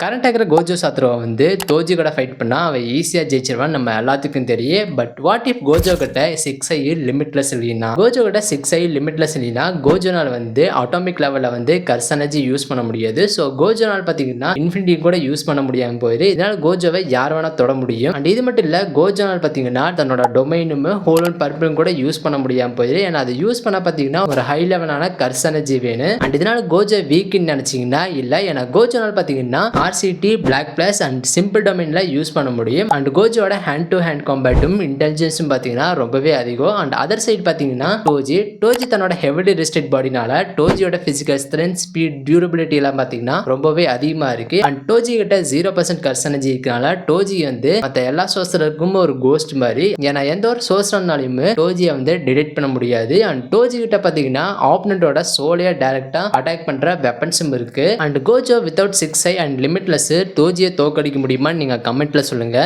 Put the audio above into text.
Current ஆகிற Gojo சாத்ரோவை வந்து doji கூட ஃபைட் பண்ணா அவன் ஈஸியா ஜெயிச்சிருவான்னு நம்ம எல்லாத்துக்கும் தெரியும். பட் வாட் இஃப் கோஜோ கிட்ட 6 ஐ லிமிட்லெஸ் இல்லைனா, கோஜோ கிட்ட 6 ஐ லிமிட்லெஸ் இல்லைனா கோஜோனால வந்து அட்டாமிக் லெவல்ல வந்து கர்ஸ் எனர்ஜி யூஸ் பண்ண முடியாது. ஸோ கோஜோனால பார்த்தீங்கன்னா இன்ஃபினிட்டி கூட யூஸ் பண்ண முடியாம போயிரு. இதனால கோஜோவை யார் வேணா தொட முடியும். அண்ட் இது மட்டும் இல்ல, கோஜோனால பார்த்தீங்கன்னா தன்னோட டொமைனும் ஹோல் அண்ட் பர்பிளும் கூட யூஸ் பண்ண முடியாம போயிரு. ஏன்னா அதை யூஸ் பண்ண பார்த்தீங்கன்னா ஒரு ஹை லெவலான கர்ஸ் எனர்ஜி வேணும். அண்ட் இதனால கோஜோ வீக்னு நினைச்சீங்கன்னா இல்ல. ஏன்னா கோஜோனால பார்த்தீங்கன்னா RCT, black flash and simple டொமைன்ல யூஸ் பண்ண முடியும். அண்ட் கோஜோட ஹேண்ட் டு ஹேண்ட் காம்பேட்டும் இன்டெலிஜென்ஸும் பார்த்தீங்கன்னா ரொம்பவே அதிகம். அண்ட் அதர் சைடு பார்த்தீங்கன்னா டோஜி தன்னோட ஹெவிலி ரெஸ்ட்ரிக்ட் பாடினால டோஜியோட பிசிக்கல் ஸ்ட்ரென்த், ஸ்பீட், டியூரபிலிட்டி எல்லாம் பார்த்தீங்கன்னா ரொம்பவே அதிகமா இருக்கு. அண்ட் டோஜி கிட்ட 0% கர்ஸ் எனர்ஜி இருக்கனால டோஜி வந்து மற்ற எல்லா சோர்ஸருக்கும் ஒரு கோஸ்ட் மாதிரி. ஏன்னா எந்த ஒரு சோர்ஸ்னாலையும் டோஜியை வந்து டிடெக்ட் பண்ண முடியாது. அண்ட் டோஜி கிட்ட பார்த்தீங்கன்னா ஆப்பனண்டோட சோலியா டைரக்டா அட்டாக் பண்ற வெப்பன்ஸும் இருக்கு. And Gojo without 6 eye and limitless டோஜியை தோக்கடிக்க முடியுமான்னு நீங்க கமெண்ட்ல சொல்லுங்க.